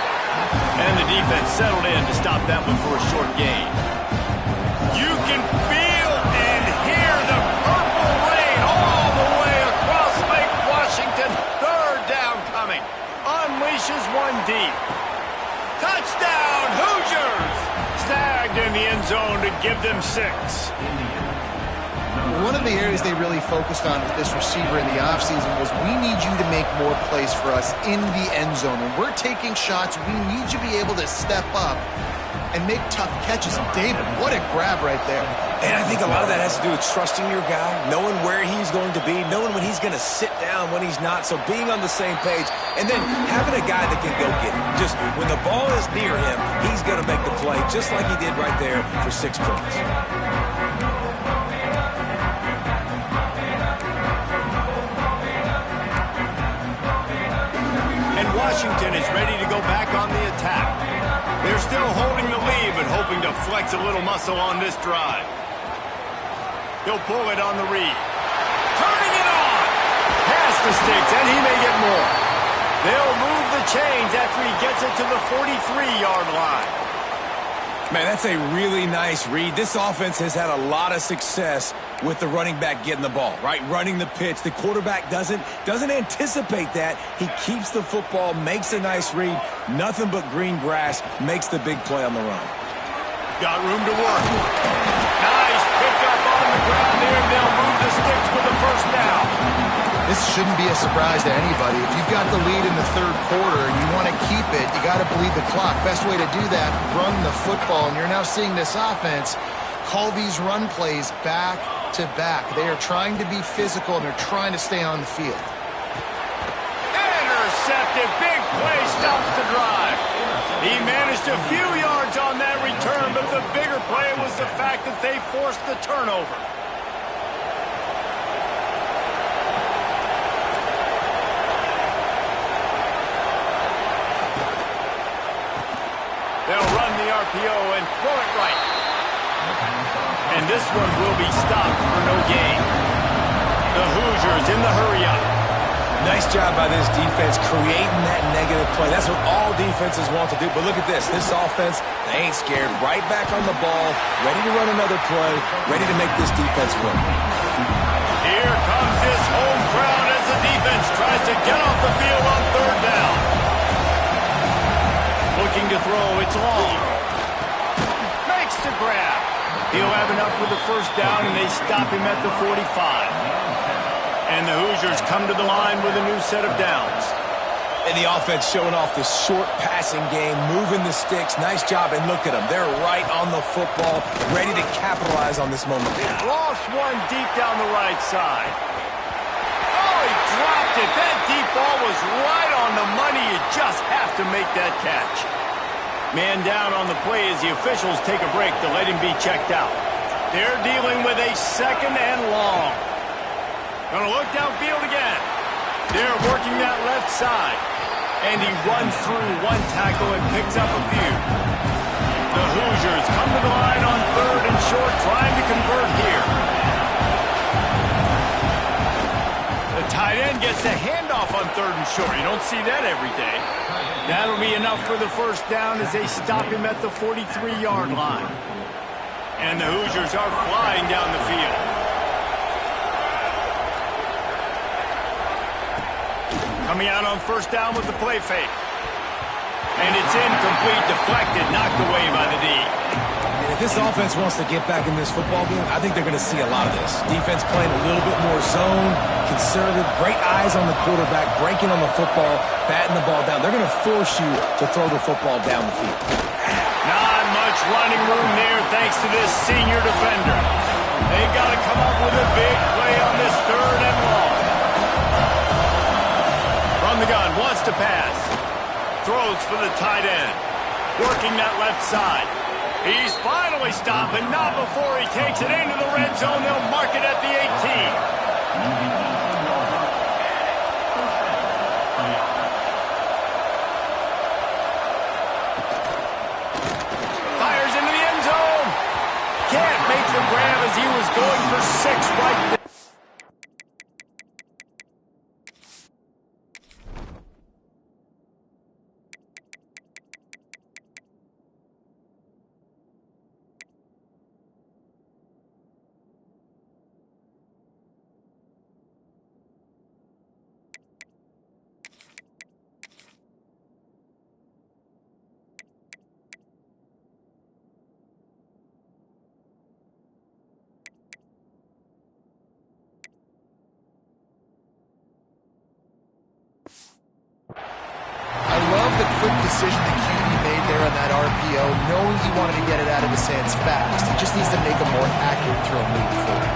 A: And the defense settled in to stop that one for a short gain. You can feel and hear the purple rain all the way across Lake Washington. Third down coming. Unleashes one deep. Touchdown, Hoosiers! Snagged in the end zone to give them 6.
C: One of the areas they really focused on with this receiver in the offseason was we need you to make more plays for us in the end zone. When we're taking shots, we need you to be able to step up and make tough catches. And David, what a grab right there.
B: And I think a lot of that has to do with trusting your guy, knowing where he's going to be, knowing when he's going to sit down, when he's not. So being on the same page, and then having a guy that can go get it. Just when the ball is near him, he's going to make the play, just like he did right there for 6 points.
A: Washington is ready to go back on the attack. They're still holding the lead, but hoping to flex a little muscle on this drive. He'll pull it on the read. Turning it on! Pass the sticks, and he may get more. They'll move the chains after he gets it to the 43-yard line.
B: Man, that's a really nice read. This offense has had a lot of success with the running back getting the ball, right? Running the pitch. The quarterback doesn't anticipate that. He keeps the football, makes a nice read. Nothing but green grass, makes the big play on the run.
A: Got room to work. Nice pickup on the ground there. They'll move the sticks with the first down.
C: This shouldn't be a surprise to anybody. If you've got the lead in the third quarter and you want to keep it, you got to bleed the clock. Best way to do that, run the football. And you're now seeing this offense call these run plays back to back. They are trying to be physical, and they're trying to stay on the field.
A: Intercepted. Big play stops the drive. He managed a few yards on that return, but the bigger play was the fact that they forced the turnover. They'll run the RPO and throw it right. And this one will be stopped for no gain. The Hoosiers in the hurry-up.
B: Nice job by this defense creating that negative play. That's what all defenses want to do. But look at this. This offense, they ain't scared. Right back on the ball, ready to run another play, ready to make this defense work.
A: Here comes this home crowd as the defense tries to get off the field on third down. Looking to throw, it's long. Makes the grab. He'll have enough for the first down, and they stop him at the 45. And the Hoosiers come to the line with a new set of downs.
B: And the offense showing off this short passing game, moving the sticks. Nice job, and look at them. They're right on the football, ready to capitalize on this moment.
A: Lost one deep down the right side. Oh, he dropped it. That deep ball was right on the money. You just have to make that catch. Man down on the play as the officials take a break to let him be checked out. They're dealing with a second and long. Gonna look downfield again. They're working that left side. And he runs through one tackle and picks up a few. The Hoosiers come to the line on third and short, trying to convert here. The tight end gets a handoff on third and short. You don't see that every day. That'll be enough for the first down as they stop him at the 43-yard line. And the Hoosiers are flying down the field. Coming out on first down with the play fake. And it's incomplete, deflected, knocked away by the D.
B: And if this offense wants to get back in this football game, I think they're going to see a lot of this. Defense playing a little bit more zone, conservative, great eyes on the quarterback, breaking on the football, batting the ball down. They're going to force you to throw the football down the field.
A: Not much running room there thanks to this senior defender. They've got to come up with a big play on this 3rd and long. From the gun, wants to pass. Throws for the tight end. Working that left side. He's finally stopped, but not before he takes it into the red zone. They'll mark it at the 18. Fires into the end zone. Can't make the grab as he was going for 6 right there.
C: I love the quick decision that QB made there on that RPO, knowing he wanted to get it out of his hands fast. He just needs to make a more accurate throw moving forward.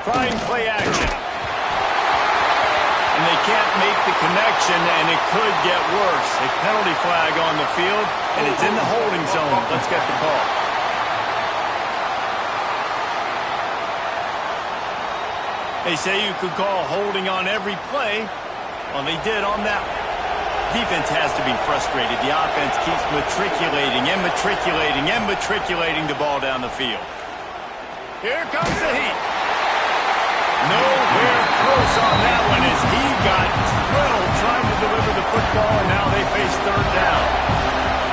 A: Trying play action. And they can't make the connection, and it could get worse. A penalty flag on the field, and it's in the holding zone. Let's get the call. They say you could call holding on every play. Well, they did on that one. Defense has to be frustrated. The offense keeps matriculating and matriculating and matriculating the ball down the field. Here comes the heat. Nowhere close on that one as he got drilled trying to deliver the football, and now they face 3rd down.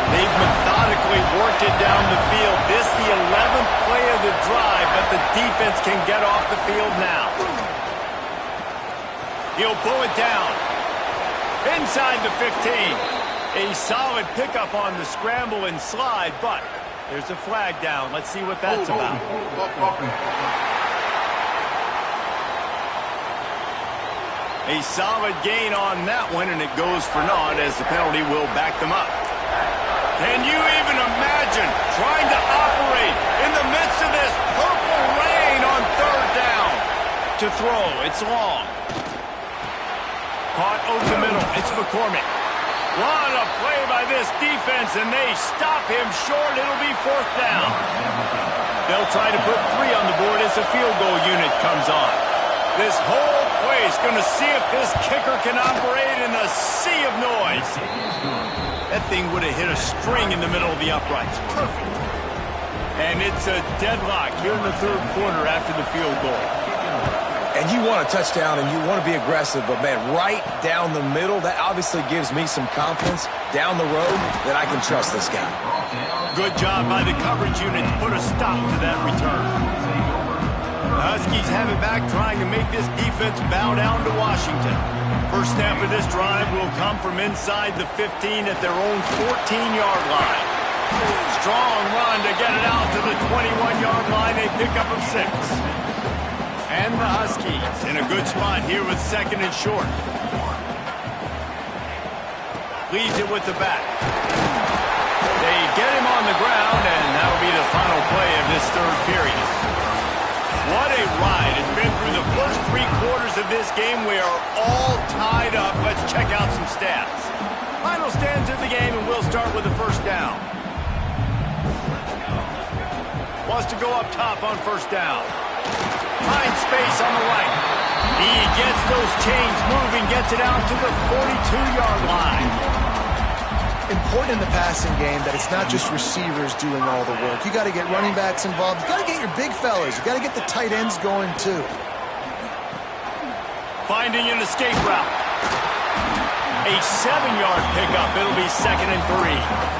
A: They've methodically worked it down the field. This the 11th play of the drive, but the defense can get off the field now. He'll pull it down. Inside the 15. A solid pickup on the scramble and slide, but there's a flag down. Let's see what that's about. A solid gain on that one, and it goes for naught as the penalty will back them up. Can you even imagine trying to operate in the midst of this purple rain on 3rd down? To throw, it's long. Caught over the middle, it's McCormick. What a play by this defense, and they stop him short. It'll be 4th down. They'll try to put 3 on the board as the field goal unit comes on. This whole play is going to see if this kicker can operate in the sea of noise. That thing would have hit a string in the middle of the uprights. Perfect. And it's a deadlock here in the 3rd quarter after the field goal.
B: And you want a touchdown and you want to be aggressive, but, man, right down the middle, that obviously gives me some confidence down the road that I can trust this guy.
A: Good job by the coverage unit to put a stop to that return. The Huskies have it back, trying to make this defense bow down to Washington. First snap of this drive will come from inside the 15 at their own 14-yard line. Strong run to get it out to the 21-yard line. They pick up a 6. And the Huskies in a good spot here with 2nd and short. Leads it with the back. They get him on the ground, and that'll be the final play of this 3rd period. What a ride. It's been through the first 3 quarters of this game. We are all tied up. Let's check out some stats. Final stands of the game, and we'll start with the 1st down. Wants to go up top on 1st down. Finds space on the right. He gets those chains moving, gets it out to the 42-yard line.
C: Important in the passing game that it's not just receivers doing all the work. You got to get running backs involved. You got to get your big fellas. You got to get the tight ends going too.
A: Finding an escape route. A 7-yard pickup. It'll be 2nd and 3.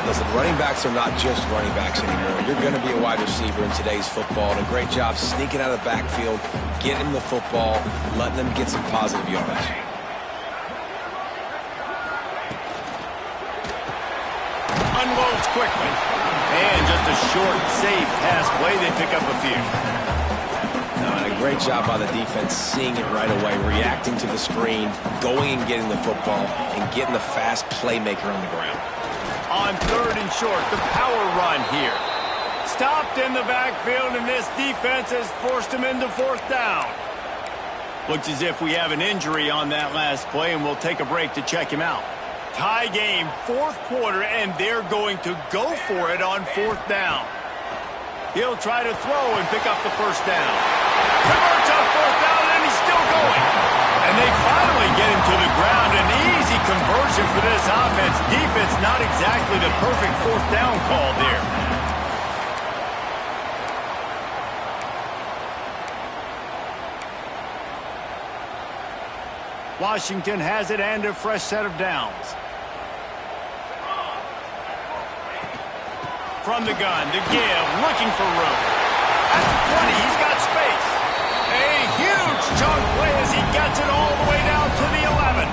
B: Listen, running backs are not just running backs anymore. You're going to be a wide receiver in today's football. And a great job sneaking out of the backfield, getting the football, letting them get some positive yards.
A: Unloads quickly. And just a short, safe pass play. They pick up a few.
B: And a great job by the defense seeing it right away, reacting to the screen, going and getting the football, and getting the fast playmaker on the ground.
A: On 3rd and short, the power run here. Stopped in the backfield, and this defense has forced him into 4th down. Looks as if we have an injury on that last play, and we'll take a break to check him out. Tie game, 4th quarter, and they're going to go for it on 4th down. He'll try to throw and pick up the 1st down. Converts on 4th down, and he's still going. And they finally get him to the ground. An easy conversion for this offense. Defense, not exactly the perfect 4th down call there. Washington has it and a fresh set of downs. From the gun, the give, looking for room. At the 20, he's got space. A huge chunk play as he gets it all the way down to the 11.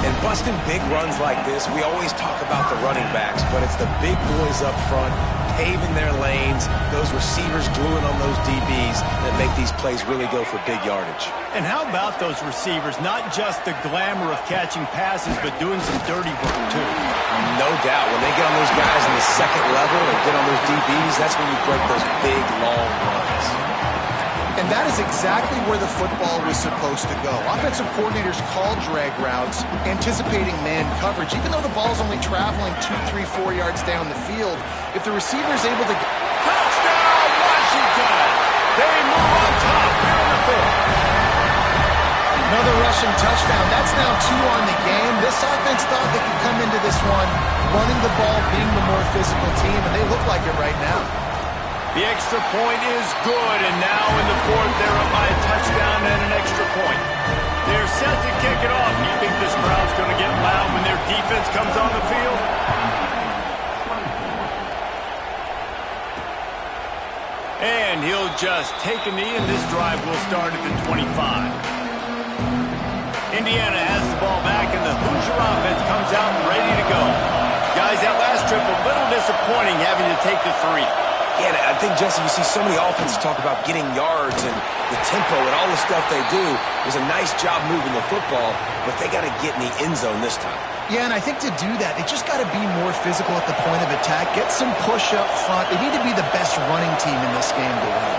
B: And busting big runs like this, we always talk about the running backs, but it's the big boys up front, paving their lanes, those receivers gluing on those DBs that make these plays really go for big yardage.
A: And how about those receivers? Not just the glamour of catching passes, but doing some dirty work, too.
B: No doubt. When they get on those guys in the 2nd level and get on those DBs, that's when you break those big, long runs.
C: And that is exactly where the football was supposed to go. Offensive coordinators call drag routes, anticipating man coverage. Even though the ball's only traveling 2, 3, 4 yards down the field, if the receiver's able to...
A: Touchdown, Washington! They move on top here in the 5th.
C: Another rushing touchdown. That's now 2 on the game. This offense thought they could come into this one running the ball, being the more physical team, and they look like it right now.
A: The extra point is good, and now in the 4th, they're up by a touchdown and an extra point. They're set to kick it off. You think this crowd's going to get loud when their defense comes on the field? And he'll just take a knee, and this drive will start at the 25. Indiana has the ball back, and the Hoosier offense comes out ready to go. Guys, that last trip, a little disappointing having to take the 3.
B: Yeah, I think, Jesse, you see so many offenses talk about getting yards and the tempo and all the stuff they do. It was a nice job moving the football, but they got to get in the end zone this time.
C: Yeah, and I think to do that, they just got to be more physical at the point of attack, get some push up front. They need to be the best running team in this game to win.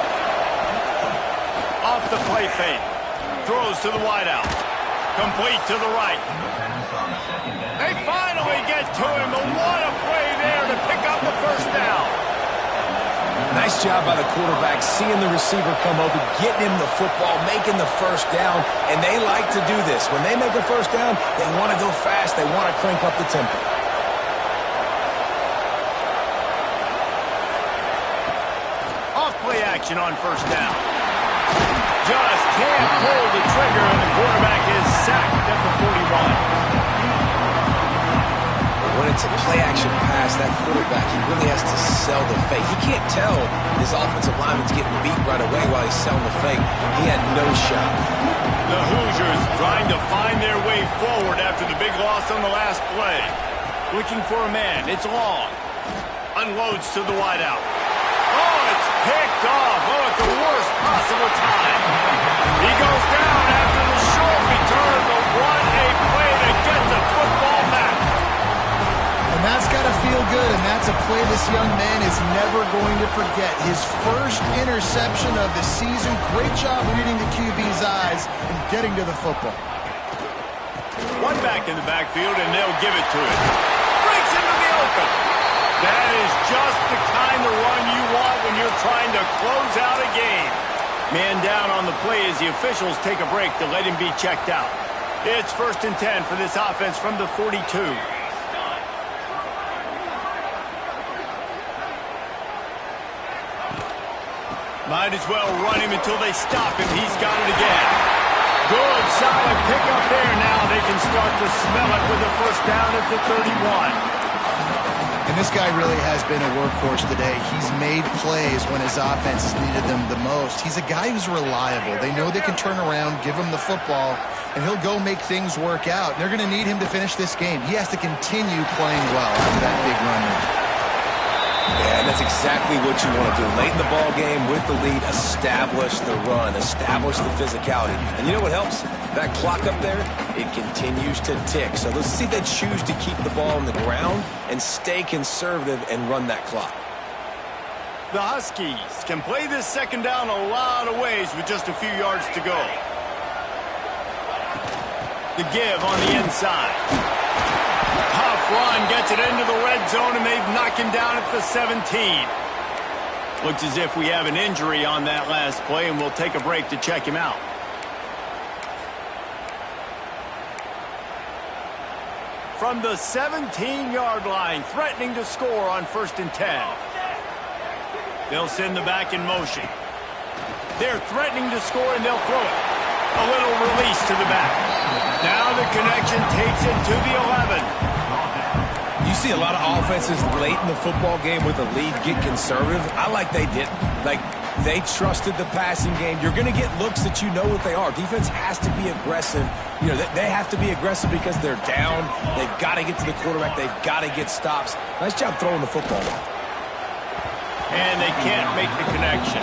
A: Off the play fake. Throws to the wideout. Complete to the right. They finally get to him, but what a play there to pick up the 1st down.
B: Nice job by the quarterback, seeing the receiver come open, getting him the football, making the 1st down, and they like to do this. When they make a 1st down, they want to go fast, they want to crank up the tempo.
A: Off play action on 1st down. Just can't pull the trigger, and the quarterback is sacked at the 41.
B: When it's a play-action pass, that quarterback, he really has to sell the fake. He can't tell his offensive lineman's getting beat right away while he's selling the fake. He had no shot.
A: The Hoosiers trying to find their way forward after the big loss on the last play. Looking for a man. It's long. Unloads to the wideout. Oh, it's picked off. Oh, at the worst possible time. He goes down after the short return, but what a play to get the football back.
C: And that's got to feel good, and that's a play this young man is never going to forget. His first interception of the season. Great job reading the QB's eyes and getting to the football.
A: One back in the backfield, and they'll give it to him. Breaks into the open. That is just the kind of run you want when you're trying to close out a game. Man down on the play as the officials take a break to let him be checked out. It's 1st and 10 for this offense from the 42. Might as well run him until they stop him. He's got it again. Good, solid pickup there. Now they can start to smell it with a 1st down at the 31.
C: And this guy really has been a workhorse today. He's made plays when his offense has needed them the most. He's a guy who's reliable. They know they can turn around, give him the football, and he'll go make things work out. They're going to need him to finish this game. He has to continue playing well after that big run there.
B: Yeah, and that's exactly what you want to do. Late in the ball game with the lead, establish the run, establish the physicality. And you know what helps? That clock up there, it continues to tick. So let's see if they choose to keep the ball on the ground and stay conservative and run that clock.
A: The Huskies can play this second down a lot of ways with just a few yards to go. The give on the inside. Tough run gets it into the red zone, and they've knocked him down at the 17. Looks as if we have an injury on that last play, and we'll take a break to check him out. From the 17-yard line, threatening to score on 1st and 10. They'll send the back in motion. They're threatening to score, and they'll throw it. A little release to the back. Now the connection takes it to the 11.
B: You see a lot of offenses late in the football game with a lead get conservative. I like they didn't. Like, they trusted the passing game. You're going to get looks that you know what they are. Defense has to be aggressive. You know, they have to be aggressive because they're down. They've got to get to the quarterback. They've got to get stops. Nice job throwing the football.
A: And they can't make the connection.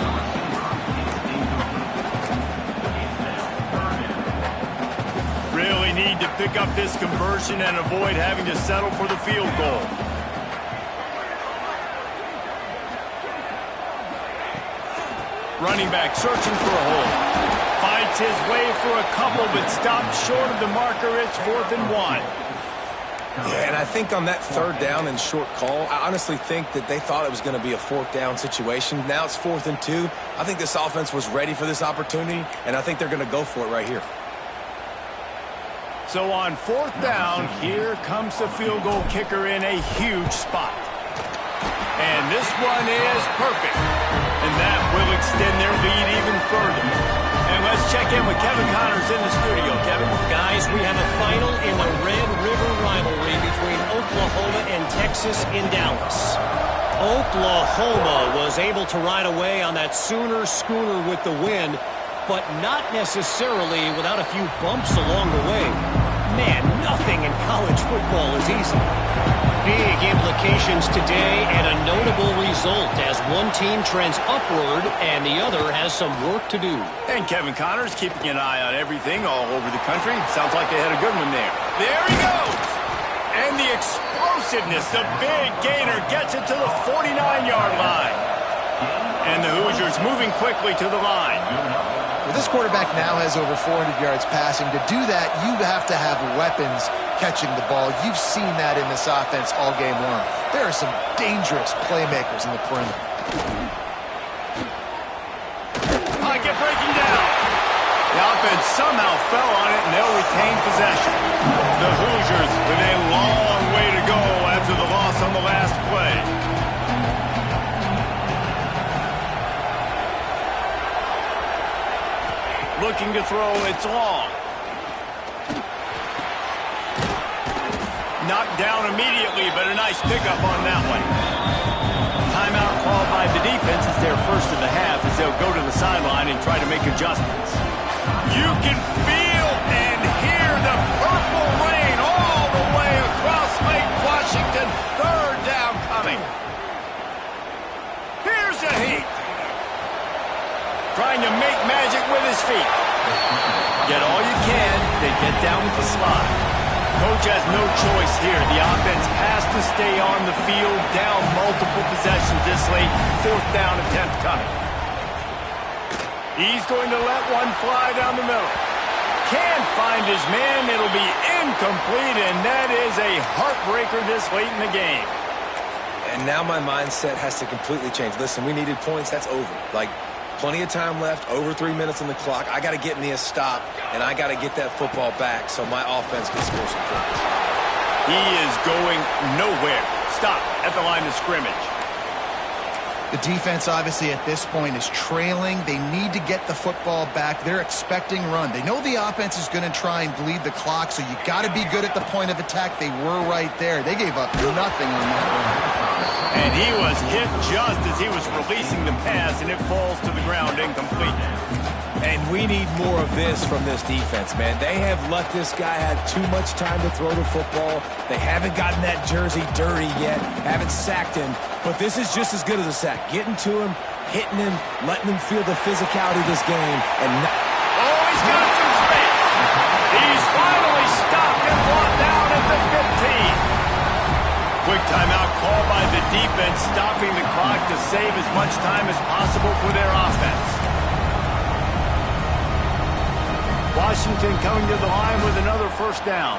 A: Really need to pick up this conversion and avoid having to settle for the field goal. Running back searching for a hole. Fights his way for a couple, but stops short of the marker. It's 4th and 1.
B: Yeah, and I think on that 3rd down and short call, I honestly think that they thought it was going to be a 4th down situation. Now it's 4th and 2. I think this offense was ready for this opportunity, and I think they're going to go for it right here.
A: So on 4th down, here comes the field goal kicker in a huge spot. And this one is perfect. And that will extend their lead even further. And let's check in with Kevin Connors in the studio. Kevin?
D: Guys, we have a final in the Red River rivalry between Oklahoma and Texas in Dallas. Oklahoma was able to ride away on that Sooner schooner with the win, but not necessarily without a few bumps along the way. Man, nothing in college football is easy. Big implications today and a notable result as one team trends upward and the other has some work to do.
A: And Kevin Connors keeping an eye on everything all over the country. Sounds like they had a good one there. There he goes! And the explosiveness, the big gainer gets it to the 49-yard line. And the Hoosiers moving quickly to the line.
C: Well, this quarterback now has over 400 yards passing. To do that, you have to have weapons catching the ball. You've seen that in this offense all game long. There are some dangerous playmakers in the perimeter.
A: Pocket breaking down. The offense somehow fell on it, and they'll retain possession. The Hoosiers with a long way to go after the loss on the last play. Looking to throw, it's long. Knocked down immediately, but a nice pickup on that one. Timeout called by the defense is their first of the half as they'll go to the sideline and try to make adjustments. You can feel and hear the purple rain all the way across Lake Washington. 3rd down coming. Here's a heat. Trying to make magic with his feet. Get all you can, they get down with the slide. Coach has no choice here. The offense has to stay on the field, down multiple possessions this late. 4th down attempt coming. He's going to let one fly down the middle. Can't find his man. It'll be incomplete, and that is a heartbreaker this late in the game.
B: And now my mindset has to completely change. Listen, we needed points. That's over. Like, plenty of time left, over 3 minutes on the clock. I got to get me a stop, and I got to get that football back so my offense can score some points.
A: He is going nowhere. Stop at the line of scrimmage.
C: The defense, obviously, at this point is trailing. They need to get the football back. They're expecting run. They know the offense is going to try and bleed the clock, so you got to be good at the point of attack. They were right there. They gave up nothing on that run.
A: And he was hit just as he was releasing the pass, and it falls to the ground incomplete.
B: And we need more of this from this defense, man. They have let this guy have too much time to throw the football. They haven't gotten that jersey dirty yet, haven't sacked him. But this is just as good as a sack. Getting to him, hitting him, letting him feel the physicality of this game. And
A: oh, he's got some space. He's finally stopped and brought down at the 15. Quick timeout call by the defense, stopping the clock to save as much time as possible for their offense. Washington coming to the line with another first down.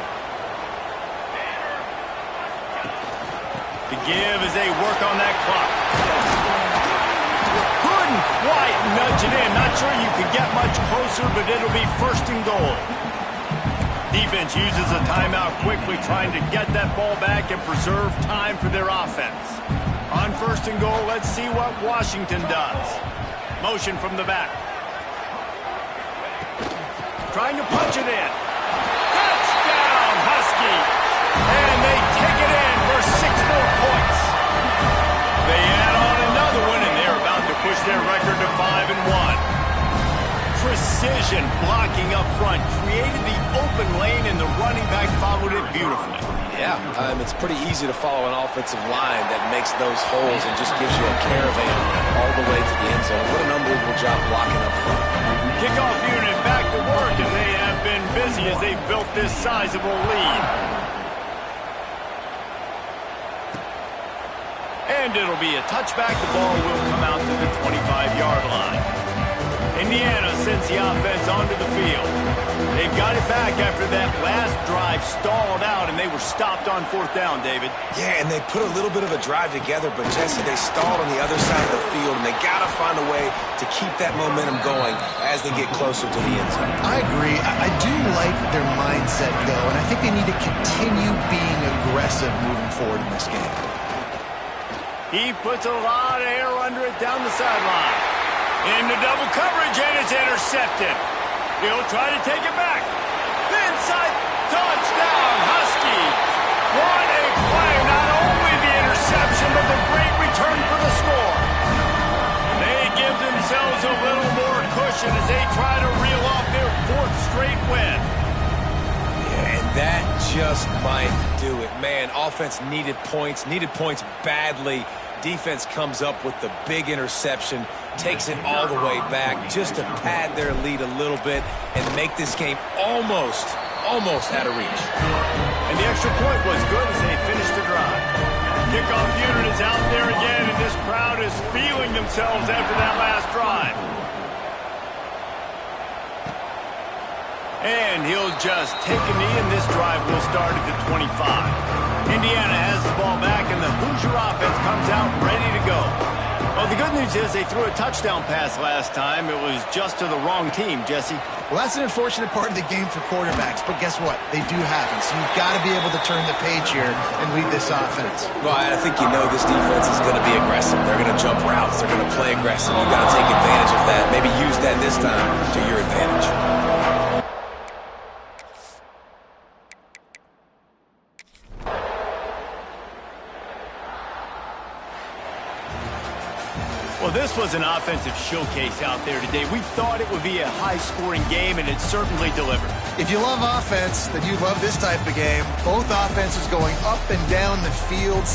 A: The give as they work on that clock. Couldn't quite nudge it in. Not sure you could get much closer, but it'll be first and goal. Defense uses a timeout quickly, trying to get that ball back and preserve time for their offense. On first and goal, let's see what Washington does. Motion from the back. Trying to punch it in. Touchdown, Huskies! And they take it in for 6 more points. They add on another one, and they're about to push their record to 5-1. Precision blocking up front created the open lane, and the running back followed it beautifully.
B: yeah, it's pretty easy to follow an offensive line that makes those holes and just gives you a caravan all the way to the end zone. What an unbelievable job blocking up front.
A: Kickoff unit back to work, and they have been busy as they've built this sizable lead. And it'll be a touchback. The ball will come out to the 25-yard line. Indiana sends the offense onto the field. They've got it back after that last drive stalled out, and they were stopped on 4th down, David.
B: Yeah, and they put a little bit of a drive together, but Jesse, they stalled on the other side of the field, and they got to find a way to keep that momentum going as they get closer to the end zone.
C: I agree. I do like their mindset, though, and I think they need to continue being aggressive moving forward in this game.
A: He puts a lot of air under it down the sideline. Into double coverage, and it's intercepted. He'll try to take it back. Inside, touchdown, Huskies. What a play. Not only the interception, but the great return for the score. They give themselves a little more cushion as they try to reel off their 4th straight win.
B: Yeah, and that just might do it. Man, offense needed points badly. Defense comes up with the big interception, takes it all the way back just to pad their lead a little bit and make this game almost out of reach.
A: And the extra point was good as they finished the drive. Kickoff unit is out there again, and this crowd is feeling themselves after that last drive. And he'll just take a knee, and this drive will start at the 25. Indiana has the ball back, and the Hoosier offense comes out ready to go. Well, the good news is they threw a touchdown pass last time. It was just to the wrong team, Jesse.
C: Well, that's an unfortunate part of the game for quarterbacks, but guess what? They do happen, so you've got to be able to turn the page here and lead this offense.
B: Well, I think you know this defense is going to be aggressive. They're going to jump routes. They're going to play aggressive. You've got to take advantage of that. Maybe use that this time to your advantage.
A: Well, this was an offensive showcase out there today. We thought it would be a high-scoring game, and it certainly delivered.
C: If you love offense, then you love this type of game. Both offenses going up and down the field.